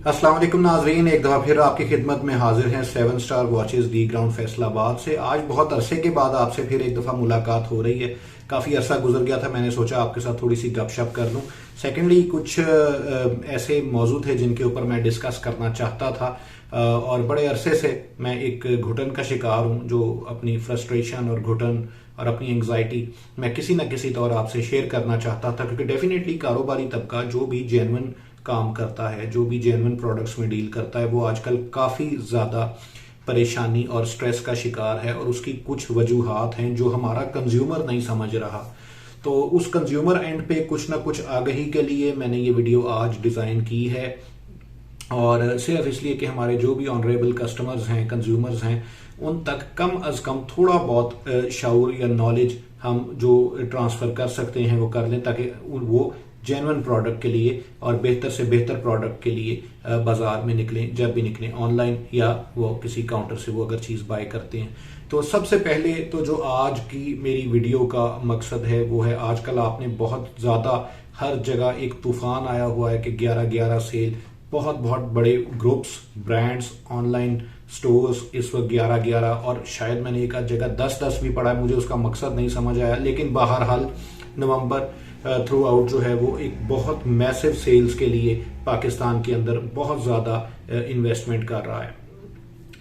अस्सलाम वालेकुम नाजरीन, एक दफ़ा फिर आपकी खिदमत में हाजिर हैं 7 स्टार वॉचेस दी ग्राउंड फैसलाबाद से। आज बहुत अरसे के बाद आपसे फिर एक दफ़ा मुलाकात हो रही है। काफ़ी अरसा गुजर गया था, मैंने सोचा आपके साथ थोड़ी सी गपशप कर लूँ। सेकेंडली कुछ ऐसे मौजूद थे जिनके ऊपर मैं डिस्कस करना चाहता था और बड़े अरसे से मैं एक घुटन का शिकार हूँ, जो अपनी फ्रस्ट्रेशन और घुटन और अपनी एंग्जाइटी मैं किसी न किसी तौर आपसे शेयर करना चाहता था, क्योंकि डेफिनेटली कारोबारी तबका जो भी जेन्युइन काम करता है, जो भी जेन्युइन प्रोडक्ट्स में डील करता है, वो आजकल काफ़ी ज़्यादा परेशानी और स्ट्रेस का शिकार है और उसकी कुछ वजूहात हैं जो हमारा कंज्यूमर नहीं समझ रहा। तो उस कंज्यूमर एंड पे कुछ ना कुछ आगही के लिए मैंने ये वीडियो आज डिज़ाइन की है, और सिर्फ इसलिए कि हमारे जो भी ऑनरेबल कस्टमर्स हैं, कंज्यूमर्स हैं, उन तक कम अज कम थोड़ा बहुत शऊर या नॉलेज हम जो ट्रांसफ़र कर सकते हैं वो कर लें, ताकि वो जेन्युइन प्रोडक्ट के लिए और बेहतर से बेहतर प्रोडक्ट के लिए बाजार में निकलें, जब भी निकलें, ऑनलाइन या वो किसी काउंटर से वो अगर चीज़ बाय करते हैं। तो सबसे पहले तो जो आज की मेरी वीडियो का मकसद है वो है, आजकल आपने बहुत ज़्यादा हर जगह एक तूफान आया हुआ है कि 11/11 सेल, बहुत बहुत बड़े ग्रुप्स, ब्रांड्स, ऑनलाइन स्टोर्स इस वक्त 11/11, और शायद मैंने एक आध जगह 10/10 भी पढ़ा है, मुझे उसका मकसद नहीं समझ आया। लेकिन बहरहाल नवंबर थ्रू आउट जो है वो एक बहुत मैसिव सेल्स के लिए पाकिस्तान के अंदर बहुत ज़्यादा इन्वेस्टमेंट कर रहा है।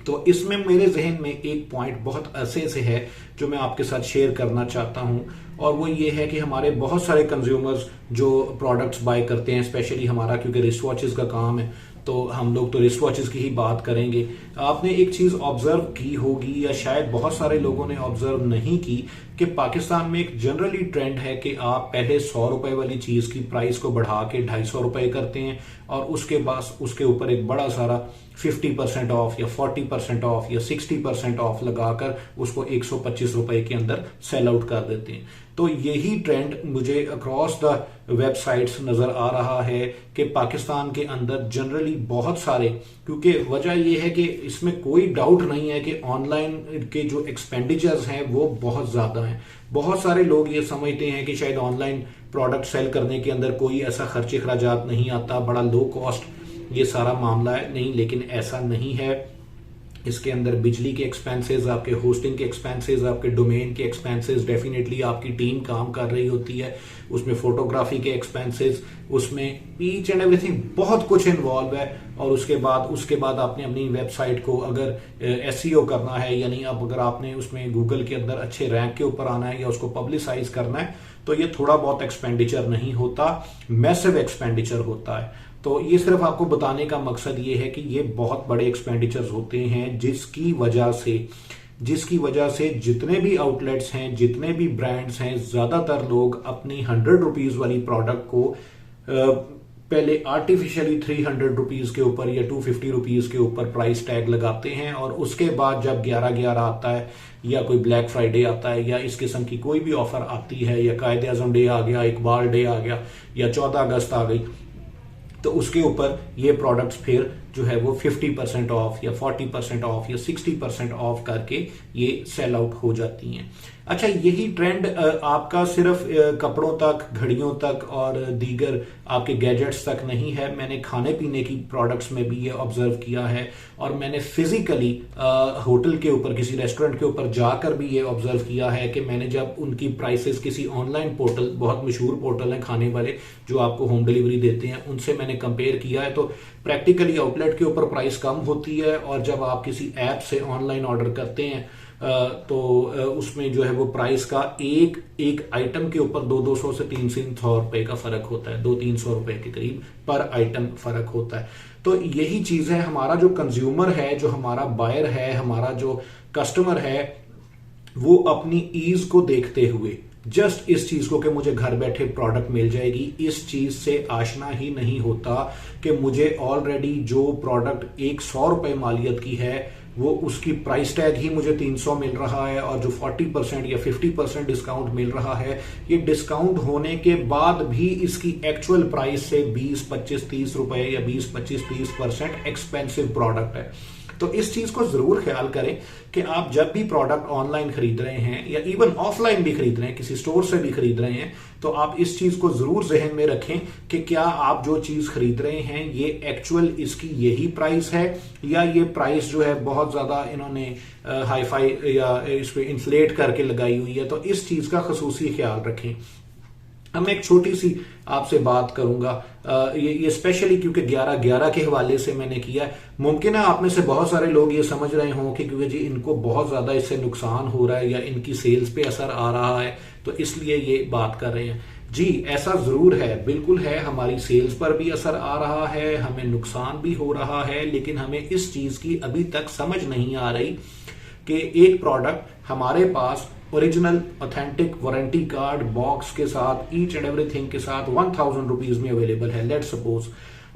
तो इसमें मेरे जहन में एक पॉइंट बहुत अरसे से है जो मैं आपके साथ शेयर करना चाहता हूं, और वो ये है कि हमारे बहुत सारे कंज्यूमर्स जो प्रोडक्ट्स बाय करते हैं, स्पेशली हमारा क्योंकि रिस्ट वॉचेस का काम है, तो हम लोग तो रिस्ट वॉचेस की ही बात करेंगे। आपने एक चीज़ ऑब्जर्व की होगी, या शायद बहुत सारे लोगों ने ऑब्जर्व नहीं की, कि पाकिस्तान में एक जनरली ट्रेंड है कि आप पहले 100 रुपए वाली चीज़ की प्राइस को बढ़ा के 250 रुपए करते हैं, और उसके बाद उसके ऊपर एक बड़ा सारा 50% ऑफ या 40% ऑफ या 60% ऑफ लगाकर उसको 125 रुपए के अंदर सेल आउट कर देते हैं। तो यही ट्रेंड मुझे अक्रॉस द वेबसाइट्स नजर आ रहा है कि पाकिस्तान के अंदर जनरली बहुत सारे, क्योंकि वजह यह है कि इसमें कोई डाउट नहीं है कि ऑनलाइन के जो एक्सपेंडिचर्स हैं वो बहुत ज्यादा हैं। बहुत सारे लोग ये समझते हैं कि शायद ऑनलाइन प्रोडक्ट सेल करने के अंदर कोई ऐसा खर्चे खराजात नहीं आता, बड़ा लो कॉस्ट ये सारा मामला है। नहीं, लेकिन ऐसा नहीं है। इसके अंदर बिजली के एक्सपेंसेस, आपके होस्टिंग के एक्सपेंसेस, आपके डोमेन के एक्सपेंसेस, डेफिनेटली आपकी टीम काम कर रही होती है, उसमें फोटोग्राफी के एक्सपेंसेस, उसमें ईच एंड एवरीथिंग बहुत कुछ इन्वॉल्व है। और उसके बाद आपने अपनी वेबसाइट को अगर एसईओ करना है, यानी अब अगर आपने उसमें गूगल के अंदर अच्छे रैंक के ऊपर आना है या उसको पब्लिसाइज करना है, तो ये थोड़ा बहुत एक्सपेंडिचर नहीं होता, मैसिव एक्सपेंडिचर होता है। तो ये सिर्फ आपको बताने का मकसद ये है कि ये बहुत बड़े एक्सपेंडिचर्स होते हैं, जिसकी वजह से जितने भी आउटलेट्स हैं, जितने भी ब्रांड्स हैं, ज्यादातर लोग अपनी 100 रुपीज वाली प्रोडक्ट को पहले आर्टिफिशियली 300 रुपीज के ऊपर या 250 रुपीज के ऊपर प्राइस टैग लगाते हैं, और उसके बाद जब 11/11 आता है या कोई ब्लैक फ्राइडे आता है या इस किस्म की कोई भी ऑफर आती है, या कायदे आजम डे आ गया, इकबाल डे आ गया, या 14 अगस्त आ गई, तो उसके ऊपर ये प्रोडक्ट्स फिर जो है वो 50% ऑफ या 40% ऑफ या 60% ऑफ करके ये सेल आउट हो जाती हैं। अच्छा, यही ट्रेंड आपका सिर्फ कपड़ों तक, घड़ियों तक और दीगर आपके गैजेट्स तक नहीं है। मैंने खाने पीने की प्रोडक्ट्स में भी ये ऑब्जर्व किया है, और मैंने फिजिकली होटल के ऊपर, किसी रेस्टोरेंट के ऊपर जाकर भी ये ऑब्जर्व किया है कि मैंने जब उनकी प्राइसेस किसी ऑनलाइन पोर्टल, बहुत मशहूर पोर्टल हैं खाने वाले जो आपको होम डिलीवरी देते हैं, उनसे मैंने कंपेयर किया है, तो प्रैक्टिकली आउटलेट के ऊपर प्राइस कम होती है, और जब आप किसी ऐप से ऑनलाइन ऑर्डर करते हैं तो उसमें जो है वो प्राइस का एक आइटम के ऊपर 200 से 300 रुपए का फर्क होता है, 200-300 रुपए के करीब पर आइटम फर्क होता है। तो यही चीज है, हमारा जो कंज्यूमर है, जो हमारा बायर है, हमारा जो कस्टमर है, वो अपनी ईज को देखते हुए जस्ट इस चीज को कि मुझे घर बैठे प्रोडक्ट मिल जाएगी, इस चीज से आशना ही नहीं होता कि मुझे ऑलरेडी जो प्रोडक्ट 100 रुपए मालियत की है वो उसकी प्राइस टैग ही मुझे 300 मिल रहा है, और जो 40% या 50% डिस्काउंट मिल रहा है, ये डिस्काउंट होने के बाद भी इसकी एक्चुअल प्राइस से 20, 25, 30 रुपए या 20, 25, 30% एक्सपेंसिव प्रोडक्ट है। तो इस चीज को जरूर ख्याल करें कि आप जब भी प्रोडक्ट ऑनलाइन खरीद रहे हैं या इवन ऑफलाइन भी खरीद रहे हैं, किसी स्टोर से भी खरीद रहे हैं, तो आप इस चीज को जरूर जहन में रखें कि क्या आप जो चीज खरीद रहे हैं ये एक्चुअल इसकी यही प्राइस है या ये प्राइस जो है बहुत ज्यादा इन्होंने हाई फाई या इस पे इन्फ्लेट करके लगाई हुई है। तो इस चीज का खसूसी ख्याल रखें। अब मैं एक छोटी सी आपसे बात करूंगा, ये स्पेशली क्योंकि 11/11 के हवाले से मैंने किया है। मुमकिन है आप में से बहुत सारे लोग ये समझ रहे हों कि क्योंकि जी इनको बहुत ज्यादा इससे नुकसान हो रहा है या इनकी सेल्स पे असर आ रहा है तो इसलिए ये बात कर रहे हैं। जी ऐसा जरूर है, बिल्कुल है, हमारी सेल्स पर भी असर आ रहा है, हमें नुकसान भी हो रहा है, लेकिन हमें इस चीज की अभी तक समझ नहीं आ रही कि एक प्रोडक्ट हमारे पास original authentic warranty card box के साथ ईच एंड एवरीथिंग के साथ 1000 रुपीज में अवेलेबल है, लेट्स सपोज,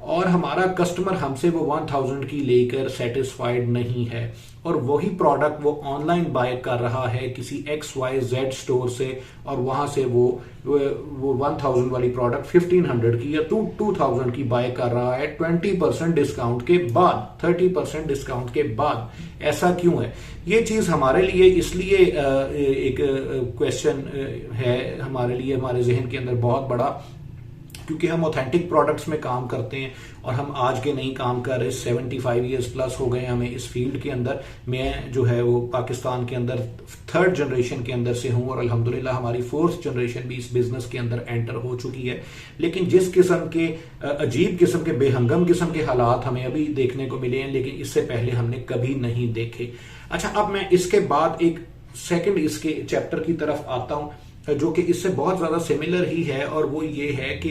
और हमारा कस्टमर हमसे वो 1000 की लेकर सेटिस्फाइड नहीं है और वही प्रोडक्ट वो ऑनलाइन बाय कर रहा है किसी XYZ स्टोर से और वहां से वो 1000 वाली प्रोडक्ट 1500 की या 2000 की बाय कर रहा है 20% डिस्काउंट के बाद, 30% डिस्काउंट के बाद। ऐसा क्यों है? ये चीज हमारे लिए इसलिए एक क्वेश्चन है हमारे लिए, हमारे जहन के अंदर बहुत बड़ा, क्योंकि हम ऑथेंटिक प्रोडक्ट्स में काम करते हैं और हम आज के नहीं काम कर रहे, 75 ईयर्स प्लस हो गए हमें इस फील्ड के अंदर। मैं जो है वो पाकिस्तान के अंदर 3rd जनरेशन के अंदर से हूं और अल्हम्दुलिल्लाह हमारी 4th जनरेशन भी इस बिजनेस के अंदर एंटर हो चुकी है। लेकिन जिस किस्म के अजीब किस्म के बेहंगम किस्म के हालात हमें अभी देखने को मिले हैं, लेकिन इससे पहले हमने कभी नहीं देखे। अच्छा, अब मैं इसके बाद एक सेकंड इसके चैप्टर की तरफ आता हूं जो कि इससे बहुत ज्यादा सिमिलर ही है, और वो ये है कि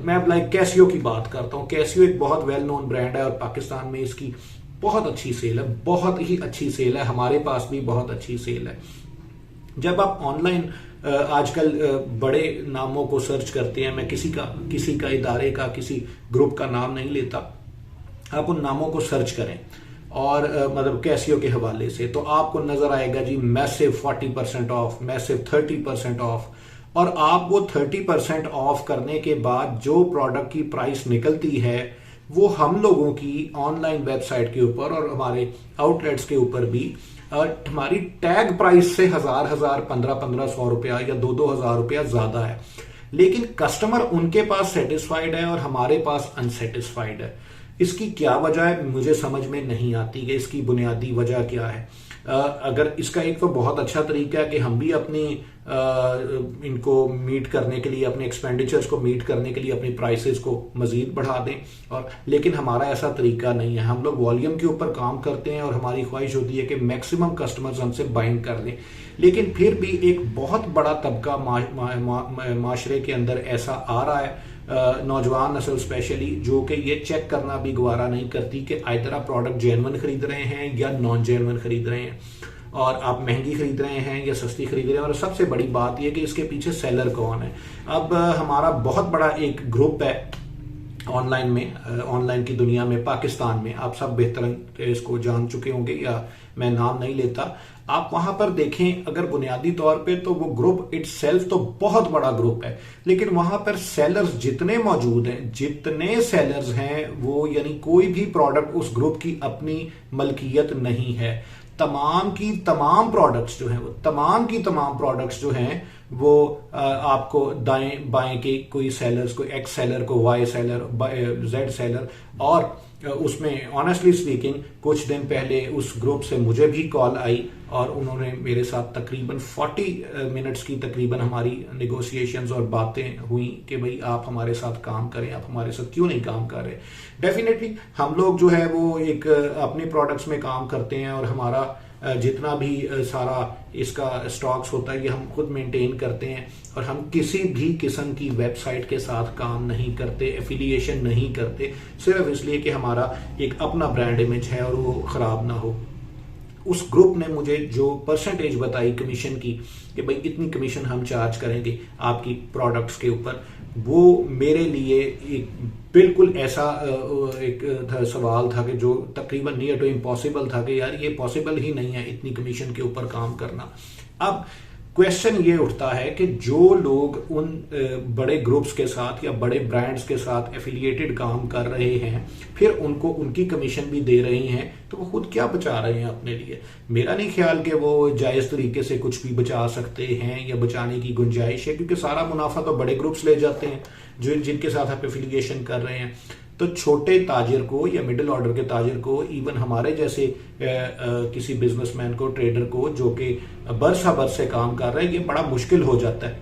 मैं अब कैसियो की बात करता हूं। कैसियो एक बहुत वेल नोन ब्रांड है और पाकिस्तान में इसकी बहुत अच्छी सेल है, बहुत ही अच्छी सेल है, हमारे पास भी बहुत अच्छी सेल है। जब आप ऑनलाइन आजकल बड़े नामों को सर्च करते हैं, मैं किसी का इदारे का, किसी ग्रुप का नाम नहीं लेता, आप उन नामों को सर्च करें और मतलब कैसियो के हवाले से, तो आपको नजर आएगा जी मैसिव 40% ऑफ, मैसिव 30% ऑफ, और आप वो 30% ऑफ करने के बाद जो प्रोडक्ट की प्राइस निकलती है वो हम लोगों की ऑनलाइन वेबसाइट के ऊपर और हमारे आउटलेट्स के ऊपर भी हमारी टैग प्राइस से 1000 1500 रुपया या 2000 रुपया ज्यादा है, लेकिन कस्टमर उनके पास सेटिस्फाइड है और हमारे पास अनसेटिस्फाइड है। इसकी क्या वजह है मुझे समझ में नहीं आती कि इसकी बुनियादी वजह क्या है। अगर इसका एक तो बहुत अच्छा तरीका है कि हम भी अपनी इनको मीट करने के लिए, अपने एक्सपेंडिचर्स को मीट करने के लिए अपनी प्राइसेस को मजीद बढ़ा दें, और लेकिन हमारा ऐसा तरीका नहीं है। हम लोग वॉल्यूम के ऊपर काम करते हैं और हमारी ख्वाहिश होती है कि मैक्सिमम कस्टमर्स हमसे बाइंग कर लें, लेकिन फिर भी एक बहुत बड़ा तबका माशरे के अंदर ऐसा आ रहा है, नौजवान नस्ल स्पेशली, जो कि ये चेक करना भी गवारा नहीं करती कि आइदर आप प्रोडक्ट जेन्युइन खरीद रहे हैं या नॉन जेन्युइन खरीद रहे हैं, और आप महंगी खरीद रहे हैं या सस्ती खरीद रहे हैं, और सबसे बड़ी बात यह कि इसके पीछे सेलर कौन है। अब हमारा बहुत बड़ा एक ग्रुप है ऑनलाइन में, ऑनलाइन की दुनिया में, पाकिस्तान में, आप सब बेहतर इसको जान चुके होंगे या मैं नाम नहीं लेता। आप वहां पर देखें अगर बुनियादी तौर पे तो वो ग्रुप इटसेल्फ तो बहुत बड़ा ग्रुप है, लेकिन वहां पर सेलर्स जितने मौजूद हैं, जितने सेलर्स हैं वो, यानी कोई भी प्रोडक्ट उस ग्रुप की अपनी मलकियत नहीं है। तमाम की तमाम प्रोडक्ट्स जो हैं वो, तमाम की तमाम प्रोडक्ट्स जो हैं वो आपको दाएं बाएं के कोई सेलर्स को, एक्स सेलर को वाई सेलर, जेड सेलर, और उसमें ऑनेस्टली स्पीकिंग कुछ दिन पहले उस ग्रुप से मुझे भी कॉल आई और उन्होंने मेरे साथ तकरीबन 40 मिनट्स की तकरीबन हमारी नेगोशिएशंस और बातें हुई कि भाई आप हमारे साथ काम करें, आप हमारे साथ क्यों नहीं काम कर रहे। डेफिनेटली हम लोग जो है वो एक अपनी प्रोडक्ट्स में काम करते हैं और हमारा जितना भी सारा इसका स्टॉक्स होता है ये हम खुद मेंटेन करते हैं, और हम किसी भी किस्म की वेबसाइट के साथ काम नहीं करते, एफिलिएशन नहीं करते, सिर्फ इसलिए कि हमारा एक अपना ब्रांड इमेज है और वो खराब ना हो। उस ग्रुप ने मुझे जो परसेंटेज बताई कमीशन की कि भाई इतनी कमीशन हम चार्ज करेंगे आपकी प्रोडक्ट्स के ऊपर, वो मेरे लिए एक बिल्कुल ऐसा एक सवाल था कि जो तकरीबन नियर टू इम्पॉसिबल था कि यार ये पॉसिबल ही नहीं है इतनी कमीशन के ऊपर काम करना। अब क्वेश्चन ये उठता है कि जो लोग उन बड़े ग्रुप्स के साथ या बड़े ब्रांड्स के साथ एफिलिएटेड काम कर रहे हैं, फिर उनको उनकी कमीशन भी दे रहे हैं, तो वो खुद क्या बचा रहे हैं अपने लिए? मेरा नहीं ख्याल कि वो जायज तरीके से कुछ भी बचा सकते हैं या बचाने की गुंजाइश है, क्योंकि सारा मुनाफा तो बड़े ग्रुप्स ले जाते हैं जो जिनके साथ आप एफिलिएशन कर रहे हैं। तो छोटे ताजिर को या मिडिल ऑर्डर के ताजिर को, इवन हमारे जैसे किसी बिजनेसमैन को, ट्रेडर को जो कि बरसा बरस से काम कर रहे हैं, ये बड़ा मुश्किल हो जाता है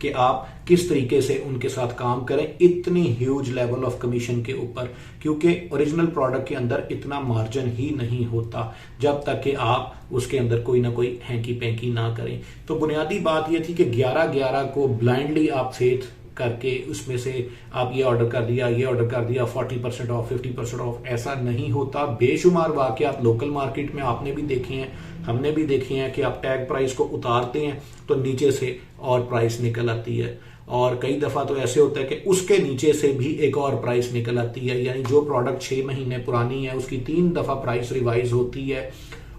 कि आप किस तरीके से उनके साथ काम करें इतनी ह्यूज लेवल ऑफ कमीशन के ऊपर, क्योंकि ओरिजिनल प्रोडक्ट के अंदर इतना मार्जिन ही नहीं होता जब तक कि आप उसके अंदर कोई ना कोई हैंकी पैंकी ना करें। तो बुनियादी बात यह थी कि 11-11 को ब्लाइंडली आप फेथ करके उसमें से आप ये ऑर्डर कर दिया, ये ऑर्डर कर दिया, 40% ऑफ, 50% ऑफ, ऐसा नहीं होता। बेशुमार वाकयात लोकल मार्केट में आपने भी देखे हैं, हमने भी देखे हैं कि आप टैग प्राइस को उतारते हैं तो नीचे से और प्राइस निकल आती है, और कई दफा तो ऐसे होता है कि उसके नीचे से भी एक और प्राइस निकल आती है, यानी जो प्रोडक्ट 6 महीने पुरानी है उसकी 3 दफा प्राइस रिवाइज होती है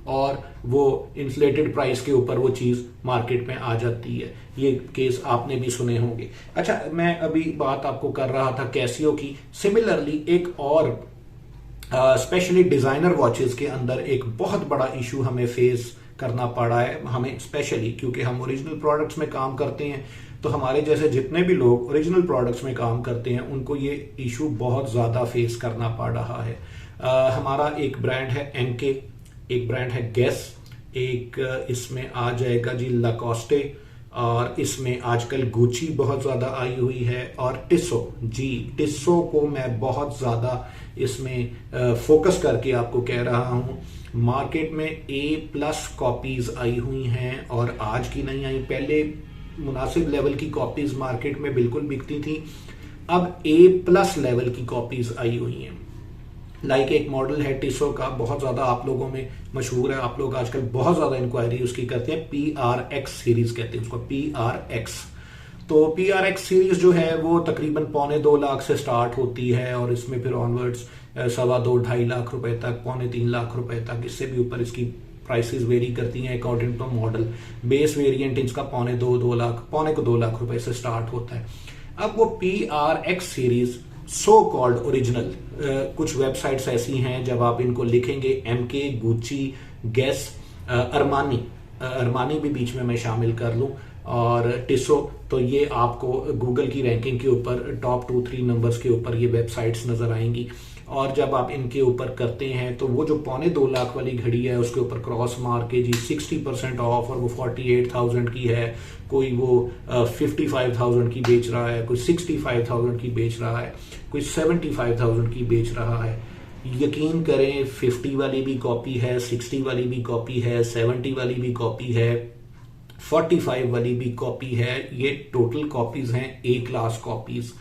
और वो इन्फ्लेटेड प्राइस के ऊपर वो चीज मार्केट में आ जाती है। ये केस आपने भी सुने होंगे। अच्छा, मैं अभी बात आपको कर रहा था कैसियो की। सिमिलरली एक और स्पेशली डिजाइनर वॉचेस के अंदर एक बहुत बड़ा इशू हमें फेस करना पड़ा है, हमें स्पेशली क्योंकि हम ओरिजिनल प्रोडक्ट्स में काम करते हैं। तो हमारे जैसे जितने भी लोग ओरिजिनल प्रोडक्ट्स में काम करते हैं उनको ये इशू बहुत ज्यादा फेस करना पड़ रहा है। हमारा एक ब्रांड है एमके, एक ब्रांड है गेस, एक इसमें आ जाएगा जी लाकोस्टे, और इसमें आजकल गुची बहुत ज्यादा आई हुई है, और टिस्सो। जी टिस्सो को मैं बहुत ज्यादा इसमें फोकस करके आपको कह रहा हूं। मार्केट में A+ कॉपीज आई हुई हैं, और आज की नहीं आई, पहले मुनासिब लेवल की कॉपीज मार्केट में बिल्कुल बिकती थी, अब A+ लेवल की कॉपीज आई हुई हैं। लाइक एक मॉडल है टिस्सो का, बहुत ज्यादा आप लोगों में मशहूर है, आप लोग आजकल बहुत ज्यादा इंक्वायरी उसकी करते हैं, PRX सीरीज कहते हैं उसको, PRX। तो PRX सीरीज जो है वो तकरीबन 2.25 लाख से स्टार्ट होती है, और इसमें फिर ऑनवर्ड्स 2.25-2.5 लाख रुपए तक, 2.25-3 लाख रुपए तक, इससे भी ऊपर इसकी प्राइसेस वेरी करती हैं according to model. Base variant इसका 2.25-2 लाख, 2.25 लाख रुपए से स्टार्ट होता है। अब वो PRX series so called original, कुछ वेबसाइट्स ऐसी हैं जब आप इनको लिखेंगे एमके, गुची, गेस, अरमानी भी बीच में मैं शामिल कर लूं, और टिस्सो, तो ये आपको गूगल की रैंकिंग के ऊपर टॉप 2-3 नंबर्स के ऊपर ये वेबसाइट्स नजर आएंगी। और जब आप इनके ऊपर करते हैं तो वो जो 2.25 लाख वाली घड़ी है उसके ऊपर क्रॉस मार के जी 60% ऑफ, और वो 48,000 की है, कोई वो 55,000 की बेच रहा है, कोई 65,000 की बेच रहा है, कोई 75,000 की बेच रहा है। यकीन करें 50 वाली भी कॉपी है, 60 वाली भी कॉपी है, 70 वाली भी कॉपी है, 45 वाली भी कॉपी है। ये टोटल कॉपीज हैं A+ कॉपीज।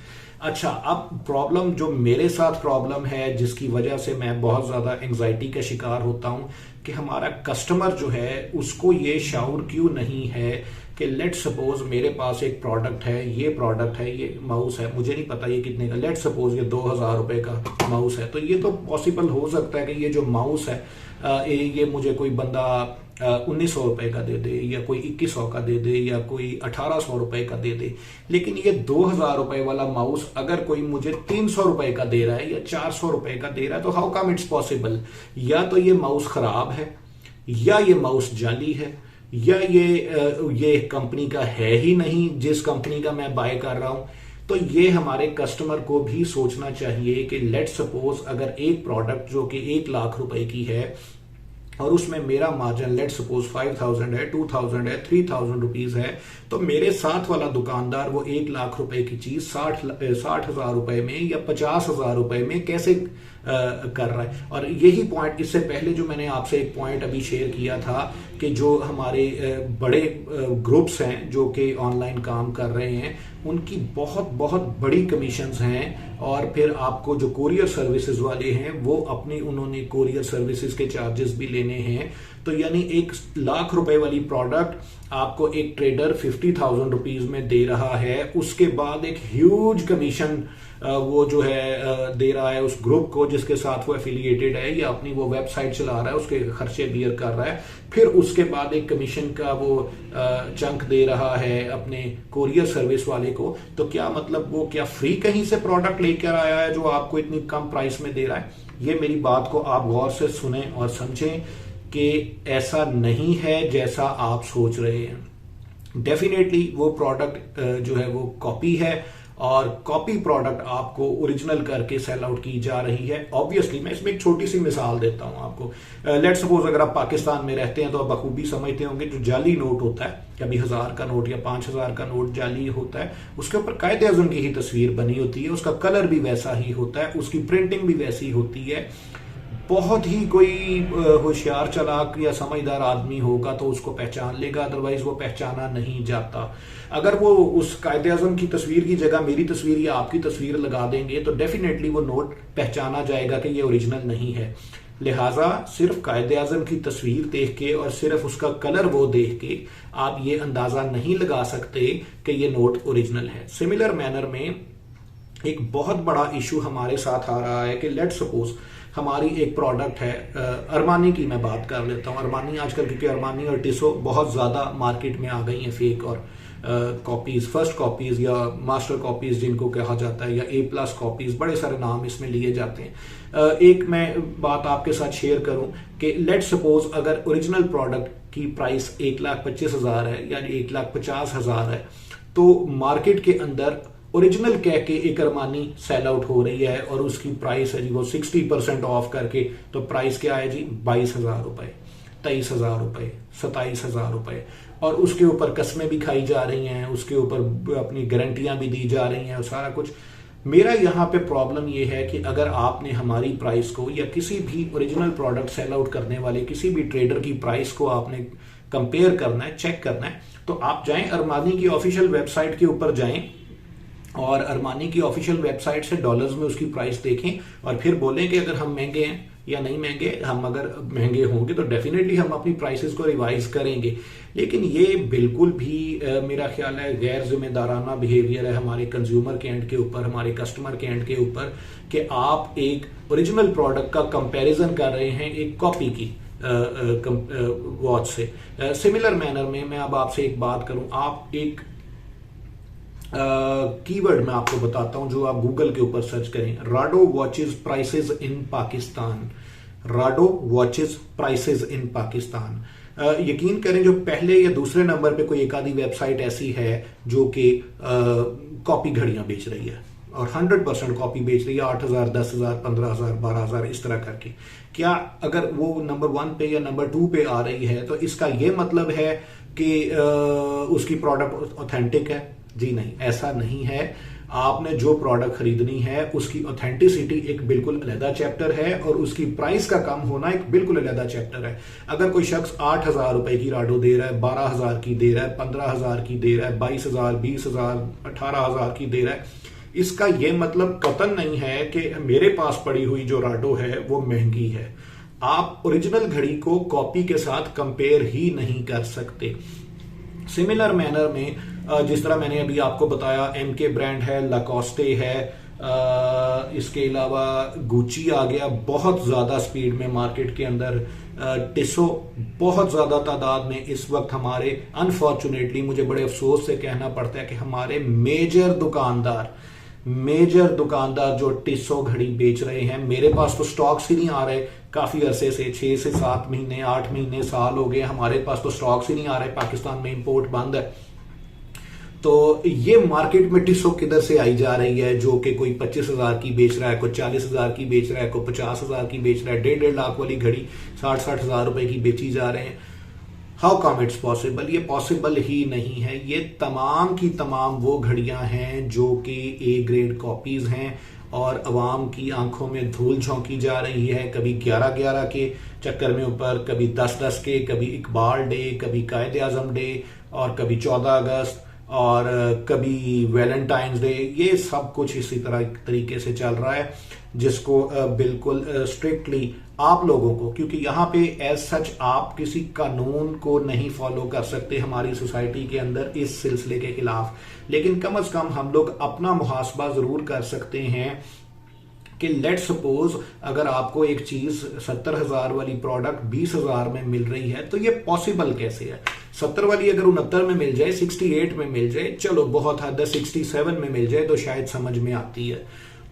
अच्छा, अब प्रॉब्लम जो मेरे साथ प्रॉब्लम है, जिसकी वजह से मैं बहुत ज्यादा एंजाइटी का शिकार होता हूं, कि हमारा कस्टमर जो है उसको ये शाउर क्यों नहीं है कि लेट सपोज मेरे पास एक प्रोडक्ट है, ये प्रोडक्ट है, ये माउस है, मुझे नहीं पता ये कितने का, लेट सपोज ये 2,000 रुपए का माउस है, तो ये तो पॉसिबल हो सकता है कि ये जो माउस है ये मुझे कोई बंदा 1,900 रुपए का दे दे, या कोई 2,100 का दे दे, या कोई 1,800 रुपए का दे दे। लेकिन ये 2,000 रुपए वाला माउस अगर कोई मुझे 300 रुपए का दे रहा है या 400 रुपए का दे रहा है, तो हाउ कम इट्स पॉसिबल? या तो ये माउस खराब है, या ये माउस जाली है, या ये कंपनी का है ही नहीं जिस कंपनी का मैं बाय कर रहा हूं। तो ये हमारे कस्टमर को भी सोचना चाहिए कि लेट सपोज अगर एक प्रोडक्ट जो कि 1 लाख रुपए की है और उसमें मेरा मार्जिन लेट सपोज 5,000 है, 2,000 है, 3,000 रुपीज है, तो मेरे साथ वाला दुकानदार वो 1 लाख रुपए की चीज 60,000 रुपए में या 50,000 रुपए में कैसे कर रहा है? और यही पॉइंट, इससे पहले जो मैंने आपसे एक पॉइंट अभी शेयर किया था कि जो हमारे बड़े ग्रुप्स हैं जो कि ऑनलाइन काम कर रहे हैं, उनकी बहुत बहुत बड़ी कमीशंस हैं, और फिर आपको जो कोरियर सर्विसेज वाले हैं वो अपनी उन्होंने कोरियर सर्विसेज के चार्जेस भी लेने हैं। तो यानी 1 लाख रुपए वाली प्रोडक्ट आपको एक ट्रेडर 50,000 रुपीज में दे रहा है, उसके बाद एक ह्यूज कमीशन वो जो है दे रहा है उस ग्रुप को जिसके साथ वो एफिलिएटेड है, या अपनी वो वेबसाइट चला रहा है, उसके खर्चे बियर कर रहा है, फिर उसके बाद एक कमीशन का वो चंक दे रहा है अपने कोरियर सर्विस वाले को, तो क्या मतलब वो क्या फ्री कहीं से प्रोडक्ट लेकर आया है जो आपको इतनी कम प्राइस में दे रहा है? ये मेरी बात को आप गौर से सुने और समझें कि ऐसा नहीं है जैसा आप सोच रहे हैं। डेफिनेटली वो प्रोडक्ट जो है वो कॉपी है, और कॉपी प्रोडक्ट आपको ओरिजिनल करके सेल आउट की जा रही है। ऑब्वियसली मैं इसमें एक छोटी सी मिसाल देता हूं आपको। लेट्स सपोज अगर आप पाकिस्तान में रहते हैं तो आप बखूबी समझते होंगे जो जाली नोट होता है, कभी 1000 का नोट या 5000 का नोट जाली होता है, उसके ऊपर कायदे आज़म की ही तस्वीर बनी होती है, उसका कलर भी वैसा ही होता है, उसकी प्रिंटिंग भी वैसी होती है। बहुत ही कोई होशियार चालाक या समझदार आदमी होगा तो उसको पहचान लेगा, अदरवाइज वो पहचाना नहीं जाता। अगर वो उस कायदे आज़म की तस्वीर की जगह मेरी तस्वीर या आपकी तस्वीर लगा देंगे तो डेफिनेटली वो नोट पहचाना जाएगा कि ये ओरिजिनल नहीं है। लिहाजा सिर्फ कायदे आज़म की तस्वीर देख के और सिर्फ उसका कलर वो देख के आप ये अंदाजा नहीं लगा सकते कि ये नोट ओरिजिनल है। सिमिलर मैनर में एक बहुत बड़ा इशू हमारे साथ आ रहा है कि लेट सपोज हमारी एक प्रोडक्ट है, अरमानी की मैं बात कर लेता हूँ। अरमानी आजकल, क्योंकि अरमानी और टिसो बहुत ज़्यादा मार्केट में आ गई हैं, फेक और कॉपीज, फर्स्ट कॉपीज या मास्टर कॉपीज जिनको कहा जाता है, या A+ कॉपीज, बड़े सारे नाम इसमें लिए जाते हैं। एक मैं बात आपके साथ शेयर करूं कि लेट सपोज अगर ओरिजिनल प्रोडक्ट की प्राइस 1,25,000 है या 1,50,000 है, तो मार्केट के अंदर ओरिजिनल कह के एक अरमानी सेल आउट हो रही है और उसकी प्राइस है जी वो 60% ऑफ करके, तो प्राइस क्या है जी 22,000 रुपए, 23,000 रुपए, 27,000 रुपए, और उसके ऊपर कस्में भी खाई जा रही हैं, उसके ऊपर अपनी गारंटियां भी दी जा रही हैं और सारा कुछ। मेरा यहाँ पे प्रॉब्लम ये है कि अगर आपने हमारी प्राइस को या किसी भी ओरिजिनल प्रोडक्ट सेल आउट करने वाले किसी भी ट्रेडर की प्राइस को आपने कंपेयर करना है, चेक करना है, तो आप जाएं अरमानी की ऑफिशियल वेबसाइट के ऊपर जाएं और अरमानी की ऑफिशियल वेबसाइट से डॉलर्स में उसकी प्राइस देखें और फिर बोलें कि अगर हम महंगे हैं या नहीं महंगे। हम अगर महंगे होंगे तो डेफिनेटली हम अपनी प्राइसेस को रिवाइज करेंगे, लेकिन ये बिल्कुल भी मेरा ख्याल है गैर जिम्मेदाराना बिहेवियर है हमारे कंज्यूमर के एंड के ऊपर, हमारे कस्टमर के एंड के ऊपर, कि आप एक ओरिजिनल प्रोडक्ट का कंपैरिजन कर रहे हैं एक कॉपी की वॉच से। सिमिलर मैनर में मैं अब आपसे एक बात करूं, आप एक कीवर्ड मैं आपको बताता हूं जो आप गूगल के ऊपर सर्च करें, Rado watches prices in Pakistan. Rado watches prices in Pakistan. यकीन करें जो पहले या दूसरे नंबर पे कोई एक आधी वेबसाइट ऐसी है जो कि कॉपी घड़ियां बेच रही है और 100% कॉपी बेच रही है, 8,000, 10,000, 15,000, 12,000 इस तरह करके। क्या अगर वो नंबर 1 पे या नंबर 2 पे आ रही है तो इसका ये मतलब है कि उसकी प्रोडक्ट ऑथेंटिक है? जी नहीं, ऐसा नहीं है। आपने जो प्रोडक्ट खरीदनी है उसकी ऑथेंटिसिटी एक बिल्कुल अलग चैप्टर है और उसकी प्राइस का कम होना एक बिल्कुल अलग चैप्टर है। अगर कोई शख्स 8,000 रुपए की राडो दे रहा है, 12,000 की दे रहा है, 15,000 की दे रहा है, 22,000, 20,000, 18,000 की दे रहा है, इसका यह मतलब कतन नहीं है कि मेरे पास पड़ी हुई जो राडो है वो महंगी है। आप ओरिजिनल घड़ी को कॉपी के साथ कंपेयर ही नहीं कर सकते। सिमिलर मैनर में जिस तरह मैंने अभी आपको बताया, MK ब्रांड है, लाकोस्टे है, इसके अलावा गुची आ गया बहुत ज्यादा स्पीड में मार्केट के अंदर, टिसो बहुत ज्यादा तादाद में इस वक्त हमारे, अनफॉर्चुनेटली मुझे बड़े अफसोस से कहना पड़ता है कि हमारे मेजर दुकानदार जो टिसो घड़ी बेच रहे हैं, मेरे पास तो स्टॉक्स ही नहीं आ रहे काफी अरसे से, 6 से 7 महीने, 8 महीने, साल हो गए, हमारे पास तो स्टॉक्स ही नहीं आ रहे, पाकिस्तान में इंपोर्ट बंद है। तो ये मार्केट में टिसो किधर से आई जा रही है जो कि कोई 25,000 की बेच रहा है, कोई 40,000 की बेच रहा है, कोई 50,000 की बेच रहा है, 1.5 लाख वाली घड़ी 60,000 रुपए की बेची जा रहे हैं। How come it's possible? ये पॉसिबल ही नहीं है। ये तमाम की तमाम वो घड़ियां हैं जो कि A ग्रेड कॉपीज हैं और अवाम की आंखों में धूल झोंकी जा रही है, कभी 11-11 के चक्कर में ऊपर, कभी 10-10 के, कभी इकबाल डे, कभी कायदे आजम डे और कभी 14 अगस्त और कभी वैलेंटाइंस डे, ये सब कुछ इसी तरह तरीके से चल रहा है, जिसको बिल्कुल स्ट्रिक्टली आप लोगों को, क्योंकि यहाँ पे एज सच आप किसी कानून को नहीं फॉलो कर सकते हमारी सोसाइटी के अंदर इस सिलसिले के खिलाफ, लेकिन कम से कम हम लोग अपना मुहासबा जरूर कर सकते हैं कि लेट सपोज अगर आपको एक चीज 70,000 वाली प्रोडक्ट 20,000 में मिल रही है, तो ये पॉसिबल कैसे है? 70 वाली अगर 69 में मिल जाए, 68 में मिल जाए, चलो बहुत हद है, 67 में मिल जाए तो शायद समझ में आती है।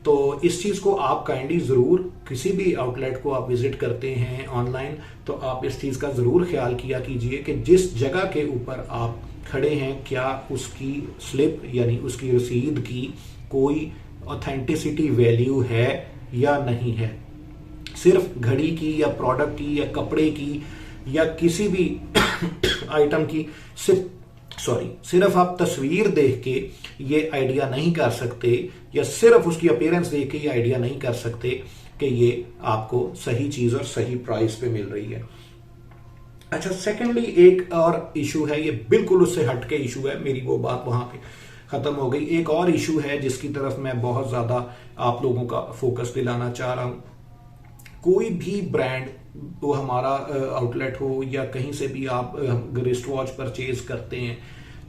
तो इस चीज को आप काइंडली जरूर, किसी भी आउटलेट को आप विजिट करते हैं ऑनलाइन, तो आप इस चीज का जरूर ख्याल किया कीजिए कि जिस जगह के ऊपर आप खड़े हैं क्या उसकी स्लिप यानी उसकी रसीद की कोई ऑथेंटिसिटी वैल्यू है या नहीं है। सिर्फ घड़ी की या प्रोडक्ट की या कपड़े की या किसी भी आइटम की सिर्फ आप तस्वीर देख के ये आइडिया नहीं कर सकते, या सिर्फ उसकी अपीयरेंस देख के ये आइडिया नहीं कर सकते कि ये आपको सही चीज और सही प्राइस पे मिल रही है। अच्छा, सेकेंडली एक और इशू है, ये बिल्कुल उससे हटके इशू है, मेरी वो बात वहां पे खत्म हो गई। एक और इशू है जिसकी तरफ मैं बहुत ज्यादा आप लोगों का फोकस दिलाना चाह रहा हूं। कोई भी ब्रांड, वो हमारा आउटलेट हो या कहीं से भी आप रिस्ट वॉच परचेज करते हैं,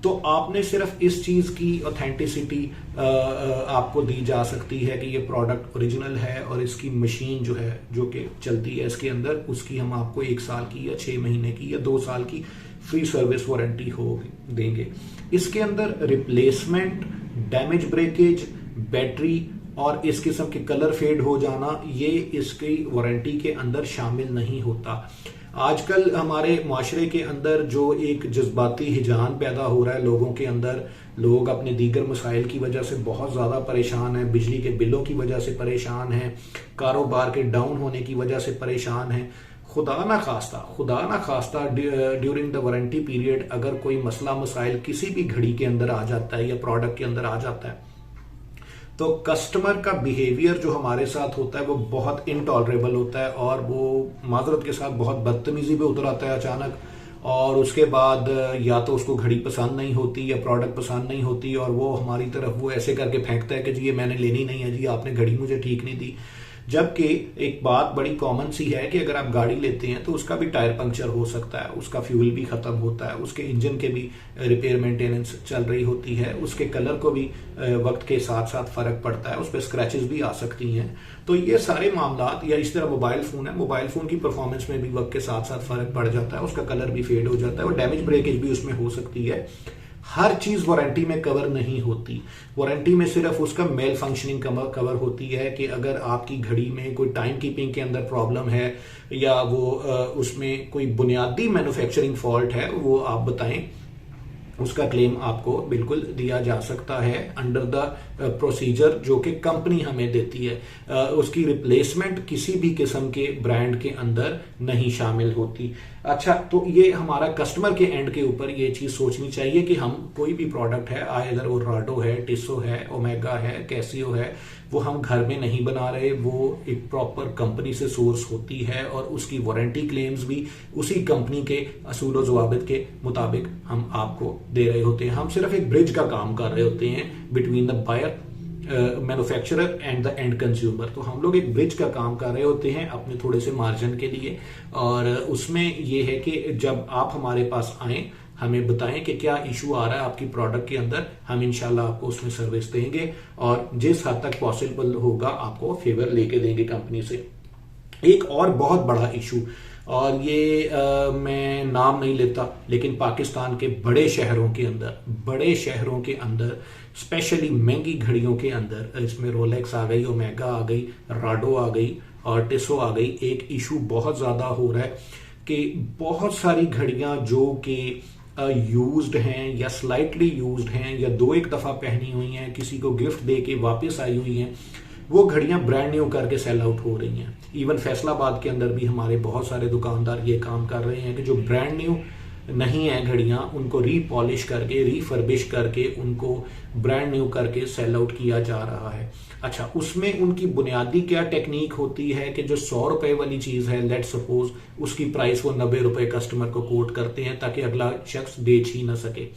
तो आपने सिर्फ इस चीज की ऑथेंटिसिटी आपको दी जा सकती है कि ये प्रोडक्ट ओरिजिनल है और इसकी मशीन जो है जो कि चलती है इसके अंदर, उसकी हम आपको 1 साल की या 6 महीने की या 2 साल की फ्री सर्विस वारंटी हो देंगे। इसके अंदर रिप्लेसमेंट, डैमेज ब्रेकेज, बैटरी और इस किस्म के कलर फेड हो जाना, ये इसकी वारंटी के अंदर शामिल नहीं होता। आजकल हमारे माशरे के अंदर जो एक जज्बाती हिजान पैदा हो रहा है लोगों के अंदर, लोग अपने दीगर मसाइल की वजह से बहुत ज्यादा परेशान हैं, बिजली के बिलों की वजह से परेशान हैं, कारोबार के डाउन होने की वजह से परेशान हैं। खुदा ना खास्ता ड्यूरिंग द वारंटी पीरियड अगर कोई मसला मसाइल किसी भी घड़ी के अंदर आ जाता है या प्रोडक्ट के अंदर आ जाता है, तो कस्टमर का बिहेवियर जो हमारे साथ होता है वो बहुत इनटॉलरेबल होता है और वो माजरत के साथ बहुत बदतमीजी पे उतर आता है अचानक, और उसके बाद या तो उसको घड़ी पसंद नहीं होती या प्रोडक्ट पसंद नहीं होती और वो हमारी तरफ वो ऐसे करके फेंकता है कि जी ये मैंने लेनी नहीं है, जी आपने घड़ी मुझे ठीक नहीं दी। जबकि एक बात बड़ी कॉमन सी है कि अगर आप गाड़ी लेते हैं तो उसका भी टायर पंक्चर हो सकता है, उसका फ्यूल भी खत्म होता है, उसके इंजन के भी रिपेयर मेंटेनेंस चल रही होती है, उसके कलर को भी वक्त के साथ साथ फर्क पड़ता है, उस पर स्क्रैचेस भी आ सकती हैं। तो ये सारे मामलात, या इस तरह मोबाइल फोन है, मोबाइल फोन की परफॉर्मेंस में भी वक्त के साथ साथ फर्क पड़ जाता है, उसका कलर भी फेड हो जाता है और डैमेज ब्रेकेज भी उसमें हो सकती है। हर चीज वारंटी में कवर नहीं होती। वारंटी में सिर्फ उसका मेल फंक्शनिंग कवर होती है कि अगर आपकी घड़ी में कोई टाइम कीपिंग के अंदर प्रॉब्लम है या वो उसमें कोई बुनियादी मैन्युफैक्चरिंग फॉल्ट है, वो आप बताएं, उसका क्लेम आपको बिल्कुल दिया जा सकता है अंडर द प्रोसीजर जो कि कंपनी हमें देती है। उसकी रिप्लेसमेंट किसी भी किस्म के ब्रांड के अंदर नहीं शामिल होती। अच्छा, तो ये हमारा कस्टमर के एंड के ऊपर ये चीज सोचनी चाहिए कि हम कोई भी प्रोडक्ट है, अगर वो राडो है, टिस्सो है, ओमेगा है, कैसियो है, वो हम घर में नहीं बना रहे, वो एक प्रॉपर कंपनी से सोर्स होती है और उसकी वारंटी क्लेम्स भी उसी कंपनी के असूल व ज़वाबित के मुताबिक हम आपको दे रहे होते हैं। हम सिर्फ एक ब्रिज का काम कर रहे होते हैं between the buyer, manufacturer and the end consumer. तो हम लोग एक ब्रिज का काम कर रहे होते हैं अपने थोड़े से मार्जिन के लिए, और उसमें यह है कि जब आप हमारे पास आए, हमें बताएं कि क्या इशू आ रहा है आपकी प्रोडक्ट के अंदर, हम इंशाल्लाह आपको उसमें सर्विस देंगे और जिस हद तक पॉसिबल होगा आपको फेवर लेके देंगे कंपनी से। एक और बहुत बड़ा इशू, और ये मैं नाम नहीं लेता, लेकिन पाकिस्तान के बड़े शहरों के अंदर स्पेशली महंगी घड़ियों के अंदर, इसमें रोलेक्स आ गई, ओमेगा आ गई, राडो आ गई और टिस्सो आ गई, एक इशू बहुत ज्यादा हो रहा है कि बहुत सारी घड़ियां जो कि यूज्ड हैं या स्लाइटली यूज्ड हैं या 2-1 दफा पहनी हुई हैं, किसी को गिफ्ट दे के वापस आई हुई हैं, वो घड़ियां ब्रांड न्यू करके सेल आउट हो रही हैं। इवन फैसलाबाद के अंदर भी हमारे बहुत सारे दुकानदार ये काम कर रहे हैं कि जो ब्रांड न्यू नहीं है घड़ियां, उनको रीपॉलिश करके, रीफर्बिश करके, उनको ब्रांड न्यू करके सेल आउट किया जा रहा है। अच्छा, उसमें उनकी बुनियादी क्या टेक्निक होती है कि जो 100 रुपए वाली चीज है, लेट सपोज उसकी प्राइस वो 90 रुपए कस्टमर को कोट करते हैं ताकि अगला शख्स बेच ही ना सके।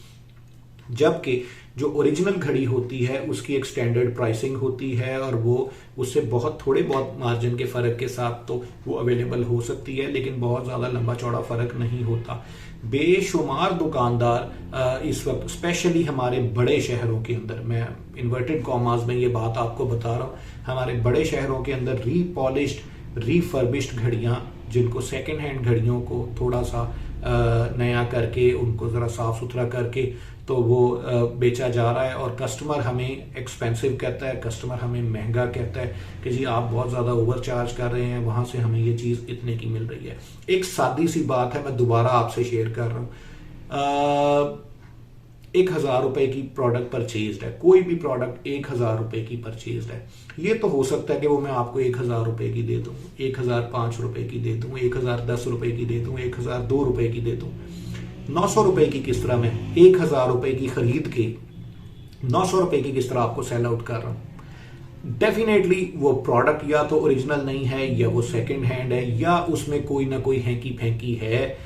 जबकि जो ओरिजिनल घड़ी होती है उसकी एक स्टैंडर्ड प्राइसिंग होती है और वो उससे थोड़े बहुत मार्जिन के फर्क के साथ तो वो अवेलेबल हो सकती है, लेकिन बहुत ज्यादा लंबा चौड़ा फर्क नहीं होता। बेशुमार दुकानदार इस वक्त स्पेशली हमारे बड़े शहरों के अंदर, मैं इन्वर्टेड कॉमास में ये बात आपको बता रहा हूँ, हमारे बड़े शहरों के अंदर रीपॉलिश्ड रीफर्बिश्ड घड़ियां, जिनको सेकेंड हैंड घड़ियों को थोड़ा सा नया करके उनको जरा साफ सुथरा करके तो वो बेचा जा रहा है। और कस्टमर हमें एक्सपेंसिव कहता है, कस्टमर हमें महंगा कहता है कि जी आप बहुत ज्यादा ओवर चार्ज कर रहे हैं, वहां से हमें ये चीज इतने की मिल रही है। एक सादी सी बात है, मैं दोबारा आपसे शेयर कर रहा हूं। 1000 रुपए की प्रोडक्ट परचेज्ड है, कोई भी प्रोडक्ट 1000 रुपए की परचेज्ड है, ये तो हो सकता है कि वो मैं आपको 1000 रुपए की दे दूं, 1005 रुपए की दे दूं, 1010 रुपए की दे दूं, 1002 रुपए की दे दूं। 900 रुपए की किस तरह मैं 1000 रुपए की खरीद के 900 रुपए की किस तरह आपको सेल आउट कर रहा हूं? डेफिनेटली वो प्रोडक्ट या तो ओरिजिनल नहीं है, या वो सेकंड हैंड है, या उसमें कोई ना कोई हैंकी फैंकी है,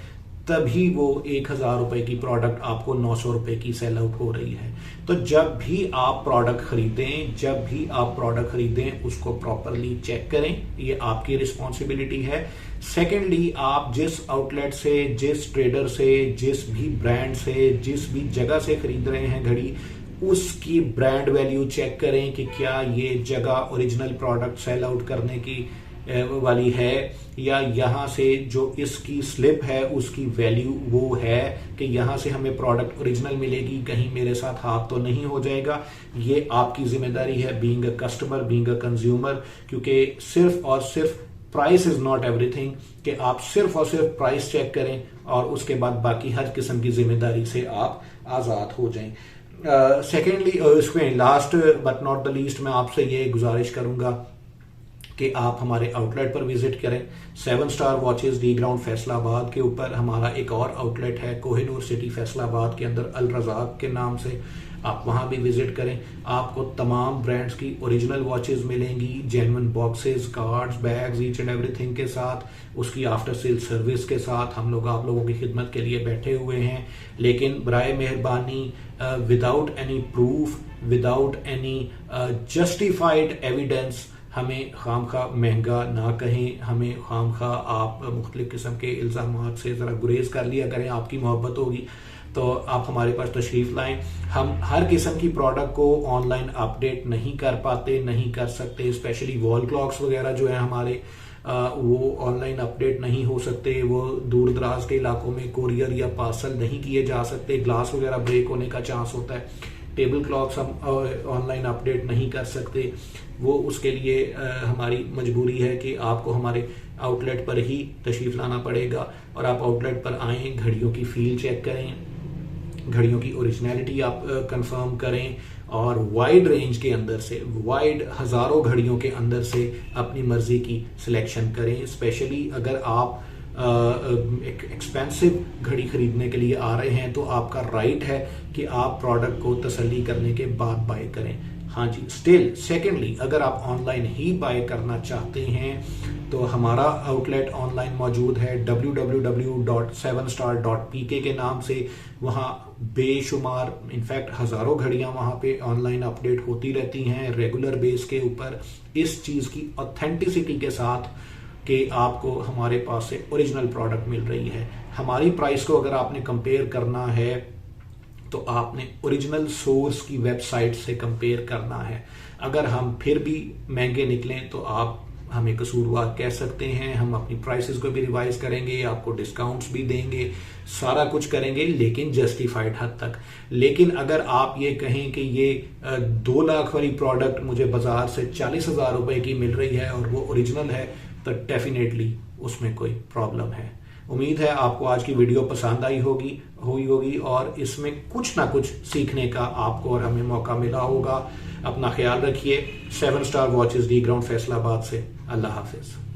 तभी वो 1000 रुपए की प्रोडक्ट आपको 900 रुपए की सेल आउट हो रही है। तो जब भी आप प्रोडक्ट खरीदें उसको प्रॉपरली चेक करें, ये आपकी रिस्पॉन्सिबिलिटी है। सेकेंडली, आप जिस आउटलेट से, जिस ट्रेडर से, जिस भी ब्रांड से, जिस भी जगह से खरीद रहे हैं घड़ी, उसकी ब्रांड वैल्यू चेक करें कि क्या ये जगह ओरिजिनल प्रोडक्ट सेल आउट करने की वाली है, या यहां से जो इसकी स्लिप है उसकी वैल्यू वो है कि यहां से हमें प्रोडक्ट ओरिजिनल मिलेगी, कहीं मेरे साथ हाथ तो नहीं हो जाएगा। ये आपकी जिम्मेदारी है being a customer, being a consumer, क्योंकि सिर्फ और सिर्फ प्राइस इज नॉट एवरीथिंग, कि आप सिर्फ और सिर्फ प्राइस चेक करें और उसके बाद बाकी हर किस्म की जिम्मेदारी से आप आजाद हो जाएं। सेकेंडली, इसमें last but not the least, मैं आपसे ये गुजारिश करूंगा कि आप हमारे आउटलेट पर विजिट करें। 7 star watches D ground Faisalabad के ऊपर हमारा एक और आउटलेट है कोहिनूर सिटी फैसलाबाद के अंदर, अल रज़ाक के नाम से, आप वहां भी विजिट करें। आपको तमाम ब्रांड्स की ओरिजिनल वॉचेस मिलेंगी, genuine boxes, cards, bags, each and everything के साथ, उसकी आफ्टर सेल सर्विस के साथ हम लोग आप लोगों की खिदमत के लिए बैठे हुए हैं। लेकिन बराए मेहरबानी without any proof, without any justified evidence हमें खामखा महंगा ना कहें, हमें खामखा आप मुख्तलिफ किस्म के इल्जामात से जरा गुरेज कर लिया करें। आपकी मोहब्बत होगी तो आप हमारे पास तशरीफ लाएं। हम हर किस्म की प्रोडक्ट को ऑनलाइन अपडेट नहीं कर पाते, नहीं कर सकते, स्पेशली वॉल क्लॉक्स वगैरह जो है हमारे वो ऑनलाइन अपडेट नहीं हो सकते, वो दूर दराज के इलाकों में कोरियर या पार्सल नहीं किए जा सकते, ग्लास वगैरह ब्रेक होने का चांस होता है। टेबल क्लॉक्स हम ऑनलाइन अपडेट नहीं कर सकते, वो उसके लिए हमारी मजबूरी है कि आपको हमारे आउटलेट पर ही तशरीफ लाना पड़ेगा और आप आउटलेट पर आएं, घड़ियों की फील चेक करें, घड़ियों की ओरिजिनलिटी आप कंफर्म करें और वाइड रेंज के अंदर से, वाइड हजारों घड़ियों के अंदर से अपनी मर्जी की सिलेक्शन करें। स्पेशली अगर आप एक एक्सपेंसिव घड़ी खरीदने के लिए आ रहे हैं तो आपका राइट है कि आप प्रोडक्ट को तसल्ली करने के बाद बाय करें। हाँ जी, स्टिल सेकेंडली, अगर आप ऑनलाइन ही बाय करना चाहते हैं तो हमारा आउटलेट ऑनलाइन मौजूद है www.7star.pk के नाम से। वहाँ बेशुमार, इनफैक्ट हजारों घड़ियां वहाँ पे ऑनलाइन अपडेट होती रहती हैं रेगुलर बेस के ऊपर, इस चीज की ऑथेंटिसिटी के साथ कि आपको हमारे पास से ओरिजिनल प्रोडक्ट मिल रही है। हमारी प्राइस को अगर आपने कंपेयर करना है तो आपने ओरिजिनल सोर्स की वेबसाइट से कंपेयर करना है। अगर हम फिर भी महंगे निकलें तो आप हमें कसूरवार कह सकते हैं, हम अपनी प्राइसेस को भी रिवाइज करेंगे, आपको डिस्काउंट्स भी देंगे, सारा कुछ करेंगे, लेकिन जस्टिफाइड हद तक। लेकिन अगर आप ये कहें कि ये 2 लाख वाली प्रोडक्ट मुझे बाजार से 40,000 रुपए की मिल रही है और वो ओरिजिनल है, तो डेफिनेटली उसमें कोई प्रॉब्लम है। उम्मीद है आपको आज की वीडियो पसंद आई होगी और इसमें कुछ ना कुछ सीखने का आपको और हमें मौका मिला होगा। अपना ख्याल रखिए। 7 star watches D ground Faisalabad से। अल्लाह हाफिज।